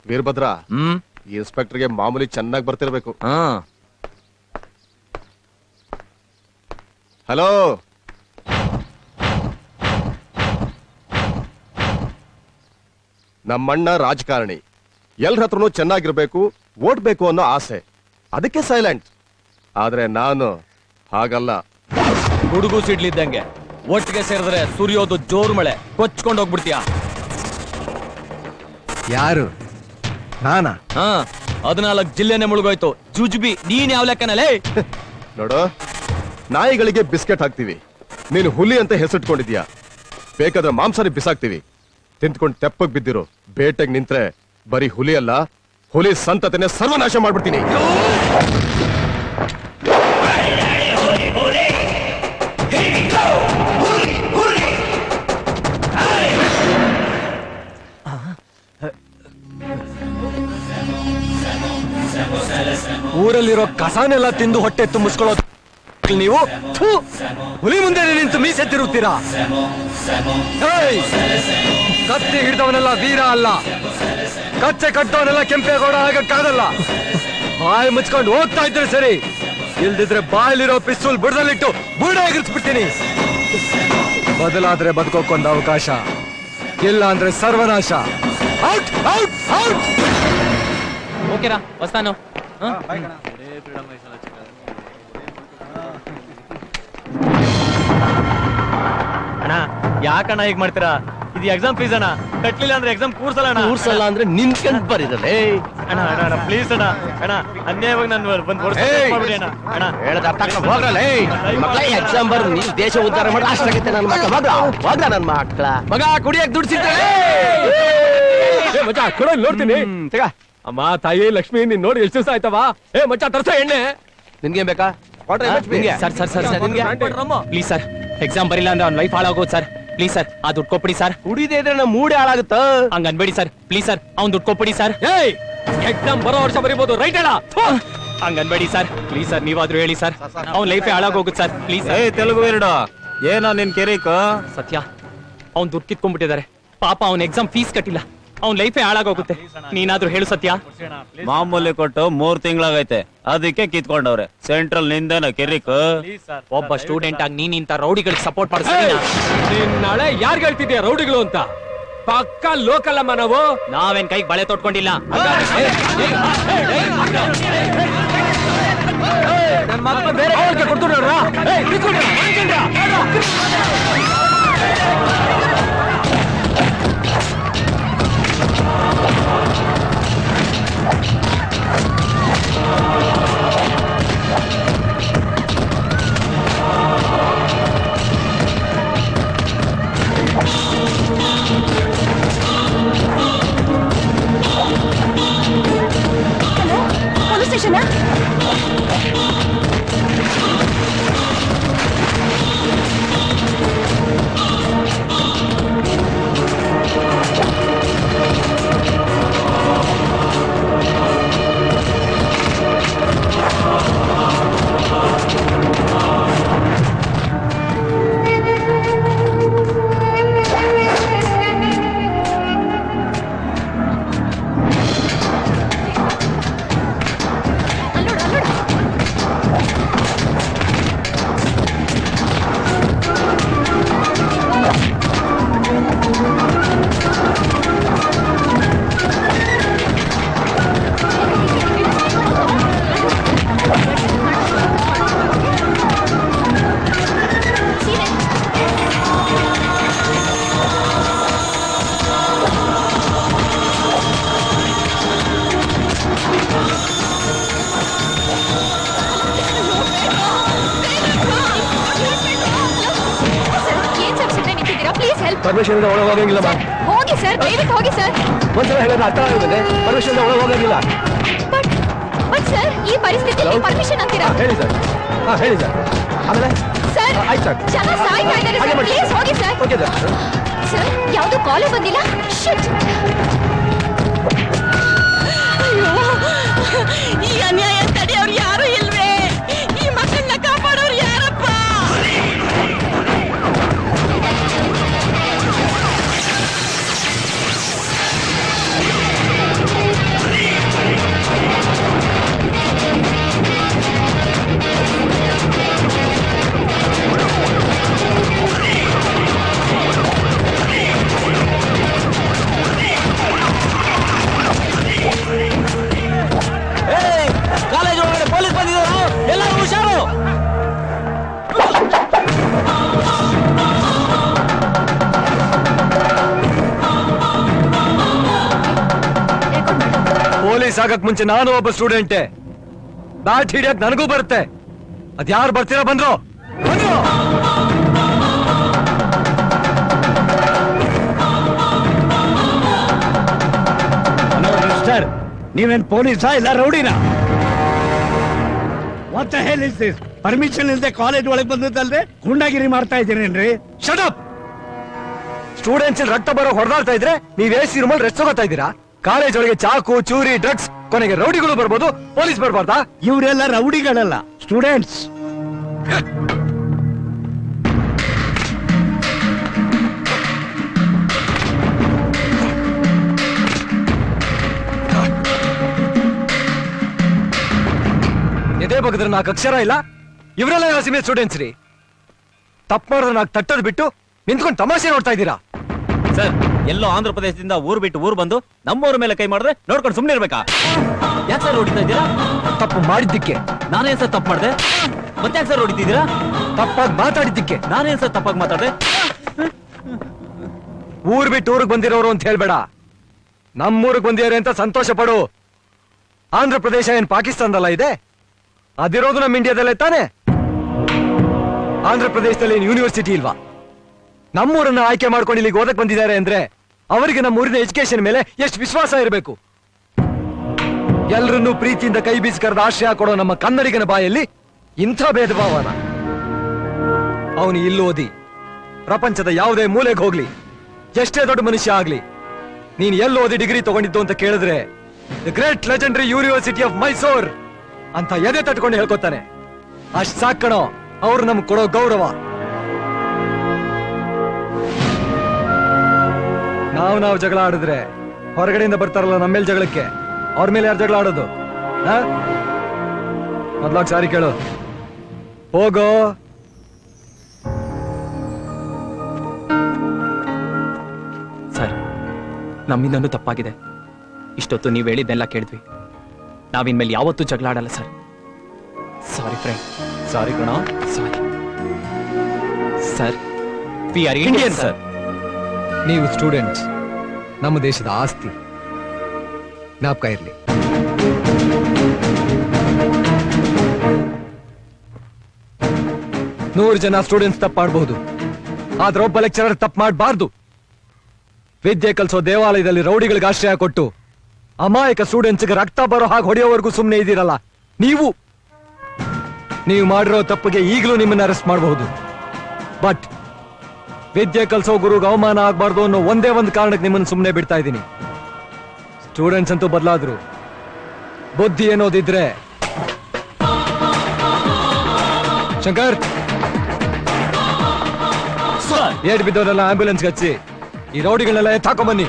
ವೀರಭದ್ರ ಈ ಇನ್ಸ್ಪೆಕ್ಟರ್ಗೆ ಮಾಮೂಲಿ ಚೆನ್ನಾಗಿ ಬರ್ತಿರ್ಬೇಕು. ಹಲೋ, ನಮ್ಮಣ್ಣ ರಾಜಕಾರಣಿ, ಎಲ್ರ ಹತ್ರನೂ ಚೆನ್ನಾಗಿರ್ಬೇಕು, ಓಟ್ಬೇಕು ಅನ್ನೋ ಆಸೆ, ಅದಕ್ಕೆ ಸೈಲೆಂಟ್. ಆದ್ರೆ ನಾನು ಹಾಗಲ್ಲ. ಹುಡುಗು ಸಿಡ್ಲಿದ್ದಂಗೆ ಒಟ್ಟಿಗೆ ಸೇರಿದ್ರೆ ಸುರಿಯೋದು ಜೋರು ಮಳೆ, ಕೊಚ್ಕೊಂಡು ಹೋಗ್ಬಿಡ್ತೀಯ. ಯಾರು? ನಾನಾ? 14 ಜಿಲ್ಲೆನೆ ಮುಳುಗೋಯ್ತು. ಜುಜುಬಿ ನೀನ್ ಯಾವ ಲೆಕ್ಕನಲ್ಲೇ? ನೋಡು, ನಾಯಿಗಳಿಗೆ ಬಿಸ್ಕೆಟ್ ಹಾಕ್ತಿವಿ, ನೀನು ಹುಲಿ ಅಂತ ಹೆಸರಿಟ್ಕೊಂಡಿದ್ಯಾ. ಬೇಕಾದ್ರೆ ಮಾಂಸನೇ ಬಿಸಾಕ್ತಿವಿ. ತಿಂತ್ಕೊಂಡು ತೆಪ್ಪಗ್ ಬಿದ್ದಿರು. ಬೇಟೆಗ್ ನಿಂತ್ರೆ ಬರೀ ಹುಲಿ ಅಲ್ಲ, ಹುಲಿ ಸಂತತಿನೇ ಸರ್ವನಾಶ ಮಾಡ್ಬಿಡ್ತೀನಿ. ಊರಲ್ಲಿರೋ ಕಸಾನೆಲ್ಲ ತಿಂದು ಹೊಟ್ಟೆ ತುಂಬಿಸ್ಕೊಳ್ಳೋದು ನೀವು. ಹುಲಿ ಮುಂದೆ ನಿಂತು ಮೀಸೆ ತಿರುಗ್ತೀರಾ? ಕತ್ತಿ ಹಿಡಿದವನೆಲ್ಲ ವೀರ ಅಲ್ಲ, ಕಚ್ಚೆ ಕಟ್ಟವನೆಲ್ಲ ಕೆಂಪೇಗೌಡ ಆಗಕ್ಕಾಗಲ್ಲ. ಬಾಯಿ ಮುಚ್ಕೊಂಡು ಹೋಗ್ತಾ ಇದ್ರೆ ಸರಿ, ಇಲ್ದಿದ್ರೆ ಬಾಯಲ್ಲಿರೋ ಪಿಸ್ತೂಲ್ ಬುಡದಲ್ಲಿಟ್ಟು ಬುಡ ಎಗರಿಸ್ಬಿಡ್ತೀನಿ. ಬದಲಾದ್ರೆ ಬದುಕೋಕೊಂದು ಅವಕಾಶ, ಇಲ್ಲ ಅಂದ್ರೆ ಸರ್ವನಾಶ. Out out out. ಓಕೆನಾ ಹೊಸ್ತಾನು? ಅಣ್ಣ ಯಾಕಣ್ಣ ಹೀಗ್ ಮಾಡ್ತೀರಾ? ಇದು ಎಕ್ಸಾಮ್ ಫೀಸ್ ಅಣ್ಣ, ಕಟ್ಲಿಲ್ಲ ಅಂದ್ರೆ ಎಕ್ಸಾಮ್ ಕೂರ್ಸಲ್ಲ ಅಣ್ಣ. ಕೂರ್ಸಲ್ಲ ಅಂದ್ರೆ ನಿನ್ಕಂತ ಬರೀರಲ್ಲ. ಅಣ್ಣ ಅಣ್ಣ ಅಣ್ಣ ಪ್ಲೀಸ್ ಅಣ್ಣ, ಅಣ್ಣ ಅನ್ಯಾಯವಾಗಿ ನಾನು ಬಂದು ಮಾಡ್ಬಿಡಿ ಅಣ್ಣ. ಅಣ್ಣ ಹೇಳದ ಅರ್ಥ ಹೋಗ್ರಲ್ಲ. ಮಕ್ಕಳ ಎಕ್ಸಾಮ್ ಬರ್ ನೀ ದೇಶ ಉದ್ಧಾರ ಮಾಡಿ ಅಷ್ಟಾಗೈತೆ. ನನ್ನ ಮಕ್ಕಳ ಹೋಗ್ರ ನನ್ನ ಮಕ್ಕಳ ಮಗ ಕುಡಿಯಕ್ ದುಡ್ಡು ಸಿಗ್ತಾರೆ. ಮಚ್ಚ ಕೊಡ ನೋಡ್ತೀನಿ. ಅಮ್ಮ ತಾಯಿ ಲಕ್ಷ್ಮಿ, ನೀನ್ ನೋಡಿ ಎಷ್ಟು ದಿವಸ ಆಯ್ತವ? ಮಚ್ಚ ತರ್ಸೋ ಎಣ್ಣೆ. ನಿನ್ಗೆ ಬೇಕಾ? Sir sir sir sir please sir, exam ಬರಿಲ್ಲ ಅಂದ್ರೆ ಅವ್ನ ಲೈಫ್ ಹಾಳಾಗೋದು ಸರ್. ಪ್ಲೀಸ್ ಸರ್, ಆ ದುಡ್ಡು ಕೊಟ್ಬಿಡಿ ಸರ್. ಕುಡಿದೇ ಇದ್ರೆ ನಮ್ಮ ಮೂಡೆ ಹಾಳಾಗುತ್ತ. ಹಂಗ ಅನ್ಬೇಡಿ ಸರ್, ಪ್ಲೀಸ್ ಸರ್, ಅವ್ನ್ ದುಡ್ಡು ಕೊಟ್ಬಿಡಿ ಸರ್. ಎಕ್ಸಾಮ್ ಬರೋ ವರ್ಷ ಬರಿಬೋದು, ರೈಟ್ ಹೇಳ? ಹಂಗ ಅನ್ಬೇಡಿ ಸರ್, ಪ್ಲೀಸ್ ಸರ್, ನೀವಾದ್ರೂ ಹೇಳಿ ಸರ್. ಅವ್ನ ಲೈಫ್ ಹಾಳಾಗೋಗುತ್ತೆ ಸರ್, ಪ್ಲೀಸ್. ತೆಲುಗು ಎರಡು ಏನೋ ನಿನ್ ಕೆರಿಕ ಸತ್ಯ, ಅವ್ನ್ ದುಡ್ಡು ಕಿತ್ಕೊಂಡ್ಬಿಟ್ಟಿದ್ದಾರೆ ಪಾಪ. ಅವ್ನ ಎಕ್ಸಾಮ್ ಫೀಸ್ ಕಟ್ಟಿಲ್ಲ, ಅವ್ನ್ ಲೈಫೇ ಹಾಳಾಗೋಗುತ್ತೆ. ನೀನಾದ್ರೂ ಹೇಳು ಸತ್ಯ. ಮಾಮೂಲಿ ಕೊಟ್ಟು 3 ತಿಂಗಳಾಗೈತೆ, ಅದಕ್ಕೆ ಕಿತ್ಕೊಂಡವ್ರೆ. ಸೆಂಟ್ರಲ್ ನಿಂದೇನ ಕೆರಿಕ್? ಒಬ್ಬ ಸ್ಟೂಡೆಂಟ್ ಆಗಿ ನೀನ್ ಇಂತ ರೌಡಿಗಳಿಗೆ ಸಪೋರ್ಟ್ ಮಾಡ್ತೀನಿ. ನಾಳೆ ಯಾರ್ಗ್ ಹೇಳ್ತಿದ್ಯಾ ರೌಡಿಗಳು ಅಂತ? ಪಕ್ಕ ಲೋಕಲ್ ಅಮ್ಮ ನಾವು. ನಾವೇನ್ ಕೈಗೆ ಬಳೆ ತೊಟ್ಕೊಂಡಿಲ್ಲ. ನನ್ನ ಮಗ ಬೇರೆ ಕೊಡ್ತು. Police station? ಪರ್ಮಿಷನ್ ಒಳಗೆ ಹೋಗಂಗಿಲ್ಲ. ಹೋಗಿ ಸರ್, ದಯವಿಟ್ಟು ಹೋಗಿ ಸರ್. ಒಂದ್ಸಲ ಹೇಳಿದ್ರೆ ಅರ್ಥ ಆಗುತ್ತೆ. ಪರ್ಮಿಷನ್ ಒಳಗೆ ಹೋಗಂಗಿಲ್ಲ. ಬಟ್ ಸರ್, ಈ ಪರಿಸ್ಥಿತಿಯಲ್ಲಿ ಪರ್ಮಿಷನ್ ಅಂತೀರಾ? ಹೇಳಿ ಸರ್. ಹೇಳಿ ಸರ್. ಆಮೇಲೆ ಸರ್, ಆಯ್ತು ಸರ್. ಜನ ಸಾಯ್ತಾ ಇದ್ದಾರೆ ಸರ್, ಪ್ಲೀಸ್ ಹೋಗಿ ಸರ್. Okay sir. ಸರ್, ಯಾವುದು ಕಾಲೇ ಬಂದಿಲ್ಲ. ಶಿಟ್. ಅಯ್ಯೋ, ಈ ಅನ್ಯಾಯ ತಡೆಯವ್ರು ಯಾರು ಇಲ್ವೇ? ಈ ಮಕ್ಕಳನ್ನ ಕಾಪಾಡೋರು ಯಾರಪ್ಪ? ಪೊಲೀಸ್ ಆಗಕ್ ಮುಂಚೆ ನಾನು ಒಬ್ಬ ಸ್ಟೂಡೆಂಟೇ. ಬ್ಯಾಟ್ ಹಿಡಿಯಕ್ ನನಗೂ ಬರುತ್ತೆ. ಅದ್ಯಾರು ಬರ್ತೀರಾ ಬಂದ್ರು ಬಂದ್ರು. ಸರ್, ನೀವೇನ್ ಪೊಲೀಸಾ ಇಲ್ಲ ರೌಡಿನಾ? What the hell is this? Permission ಇಲ್ಲದೆ ಕಾಲೇಜ್ ಒಳಗೆ ಬಂದದ್ದಲ್ದೆ ಗುಂಡಾಗಿರಿ ಮಾಡ್ತಾ ಇದ್ದೀರೇನ್ರಿ? Shut up! ಸ್ಟೂಡೆಂಟ್ಸ್ ರಕ್ತ ಬರೋ ಹೊಡೆದಾಡ್ತಾ ಇದ್ರೆ ನೀವ್ ಎಸಿ ರೂಮಲ್ಲಿ ರೆಸ್ಟ್ ತಗೋತಾ ಇದ್ದೀರಾ? ಕಾಲೇಜ್ ಒಳಗೆ ಚಾಕು, ಚೂರಿ, ಡ್ರಗ್ಸ್, ಕೊನೆಗೆ ರೌಡಿಗಳು ಬರ್ಬೋದು, ಪೊಲೀಸ್ ಬರ್ಬಾರ್ದಾ? ಇವರೆಲ್ಲ ರೌಡಿಗಳಲ್ಲ, ಸ್ಟೂಡೆಂಟ್ಸ್. ಎದೆ ಬಗದ್ರೆ 4 ಅಕ್ಷರ ಇಲ್ಲ. ಇವರೆಲ್ಲ ಯಾವ ಸಿಮೆ ಸ್ಟೂಡೆಂಟ್ಸ್ ರೀ? ತಪ್ಪು ಮಾಡಿದ್ರೆ 4 ತಟ್ಟೋದ್ ಬಿಟ್ಟು ನಿಂತ್ಕೊಂಡು ತಮಾಷೆ ನೋಡ್ತಾ ಇದ್ದೀರಾ? ಸರ್, ಎಲ್ಲೋ ಆಂಧ್ರ ಪ್ರದೇಶದಿಂದ ಊರ್ ಬಿಟ್ಟು ಊರ್ ಬಂದು ನಮ್ಮೂರ ಮೇಲೆ ಕೈ ಮಾಡಿದ್ರೆ ನೋಡ್ಕೊಂಡು ಸುಮ್ನೆ ಇರ್ಬೇಕಾ? ಯಾಕೆ ಸರ್ ಹೊಡಿತಾ ಇದ್ದೀರಾ? ತಪ್ಪು ಮಾಡಿದ್ದಕ್ಕೆ. ನಾನೇನ್ ಸರ್ ತಪ್ಪು ಮಾಡ್ದೆ? ಮತ್ತೆ ಯಾಕೆ ಸರ್ ಹೊಡಿತಿದ್ದೀರಾ? ತಪ್ಪಾಗಿ ಮಾತಾಡಿದ್ದಕ್ಕೆ. ನಾನೇನ್ ಸರ್ ತಪ್ಪಾಗಿ ಮಾತಾಡ್ದೆ? ಊರ್ ಬಿಟ್ಟು ಊರಿಗೆ ಬಂದಿರೋರು ಅಂತ ಹೇಳ್ಬೇಡ. ನಮ್ಮೂರಿಗೆ ಬಂದಿದ್ದಾರೆ ಅಂತ ಸಂತೋಷ ಪಡು. ಆಂಧ್ರ ಪ್ರದೇಶ ಏನ್ ಪಾಕಿಸ್ತಾನದಲ್ಲ ಇದೆ? ಅದಿರೋದು ನಮ್ಮ ಇಂಡಿಯಾದಲ್ಲೇ ತಾನೆ. ಆಂಧ್ರ ಪ್ರದೇಶದಲ್ಲಿ ಏನ್ ಯೂನಿವರ್ಸಿಟಿ ಇಲ್ವಾ? ನಮ್ಮೂರನ್ನ ಆಯ್ಕೆ ಮಾಡ್ಕೊಂಡು ಇಲ್ಲಿಗೆ ಓದಕ್ ಬಂದಿದ್ದಾರೆ ಅಂದ್ರೆ ಅವರಿಗೆ ನಮ್ಮ ಊರಿನ ಎಜುಕೇಶನ್ ಮೇಲೆ ಎಷ್ಟು ವಿಶ್ವಾಸ ಇರಬೇಕು. ಎಲ್ರನ್ನೂ ಪ್ರೀತಿಯಿಂದ ಕೈ ಬೀಸಿ ಕರೆದ ಆಶ್ರಯ ಕೊಡೋ ನಮ್ಮ ಕನ್ನಡಿಗನ ಬಾಯಲ್ಲಿ ಇಂಥ ಭೇದ ಭಾವನ. ಅವನು ಇಲ್ಲಿ ಓದಿ ಪ್ರಪಂಚದ ಯಾವುದೇ ಮೂಲೆಗೆ ಹೋಗ್ಲಿ, ಎಷ್ಟೇ ದೊಡ್ಡ ಮನುಷ್ಯ ಆಗ್ಲಿ, ನೀನ್ ಎಲ್ಲಿ ಓದಿ ಡಿಗ್ರಿ ತಗೊಂಡಿದ್ದು ಅಂತ ಕೇಳಿದ್ರೆ the great legendary university of Mysore ಅಂತ ಎದೆ ತಟ್ಕೊಂಡು ಹೇಳ್ಕೊತಾನೆ. ಅಷ್ಟ್ ಸಾಕಣೋ ಅವ್ರು ನಮ್ಗೆ ಕೊಡೋ ಗೌರವ. ನಾವು ಜಗಳ ಆಡಿದ್ರೆ ಹೊರಗಡೆಯಿಂದ ಬರ್ತಾರಲ್ಲ ನಮ್ಮೇಲೆ ಜಗಳಕ್ಕೆ, ಅವ್ರ ಮೇಲೆ ಯಾರು ಜಗಳ ಆಡೋದು? ಮೊದ್ಲಾಗ ಸಾರಿ ಕೇಳು, ಹೋಗೋ. ಸರ್, ನಮ್ಮಿಂದನೂ ತಪ್ಪಾಗಿದೆ. ಇಷ್ಟೊತ್ತು ನೀವು ಹೇಳಿದ್ದೆಲ್ಲ ಕೇಳಿದ್ವಿ. ನಾವಿನ್ಮೇಲೆ ಯಾವತ್ತೂ ಜಗಳ ಆಡಲ್ಲ ಸರ್. ಸಾರಿ ಫ್ರೆಂಡ್. ಸಾರಿ ಕಣೋ. Sorry sir. We are Indian Indian sir. ನೀವು ಸ್ಟೂಡೆಂಟ್ಸ್, ನಮ್ಮ ದೇಶದ ಆಸ್ತಿ. ಜ್ಞಾಪಕ ಇರಲಿ. ನೂರು ಜನ ಸ್ಟೂಡೆಂಟ್ಸ್ ತಪ್ಪು ಮಾಡಬಹುದು, ಆದ್ರೆ ಒಬ್ಬ ಲೆಕ್ಚರರ್ ತಪ್ಪು ಮಾಡಬಾರ್ದು. ವಿದ್ಯೆ ಕಲಿಸೋ ದೇವಾಲಯದಲ್ಲಿ ರೌಡಿಗಳಿಗೆ ಆಶ್ರಯ ಕೊಟ್ಟು ಅಮಾಯಕ ಸ್ಟೂಡೆಂಟ್ಸ್ಗೆ ರಕ್ತ ಬರೋ ಹಾಗೆ ಹೊಡೆಯೋವರೆಗೂ ಸುಮ್ಮನೆ ಇದ್ದೀರಲ್ಲ ನೀವು. ನೀವು ಮಾಡಿರೋ ತಪ್ಪಿಗೆ ಈಗಲೂ ನಿಮ್ಮನ್ನ ಅರೆಸ್ಟ್ ಮಾಡಬಹುದು. ಬಟ್ ವಿದ್ಯೆ ಕಲಿಸೋ ಗುರುಗೆ ಅವಮಾನ ಆಗಬಾರ್ದು ಅನ್ನೋ ಒಂದೇ ಒಂದು ಕಾರಣಕ್ಕೆ ನಿಮ್ಮನ್ನು ಸುಮ್ಮನೆ ಬಿಡ್ತಾ ಇದ್ದೀನಿ. ಸ್ಟೂಡೆಂಟ್ಸ್ ಅಂತೂ ಬದಲಾದ್ರು, ಬುದ್ಧಿ ಏನೋದಿದ್ರೆ. ಶಂಕರ್, ಏಟ್ ಬಿದ್ದವರೆಲ್ಲ ಆಂಬ್ಯುಲೆನ್ಸ್ ಹಚ್ಚಿ ಈ ರೌಡಿಗಳನ್ನೆಲ್ಲ ಎತ್ತಾಕೊಂಡ್ ಬನ್ನಿ.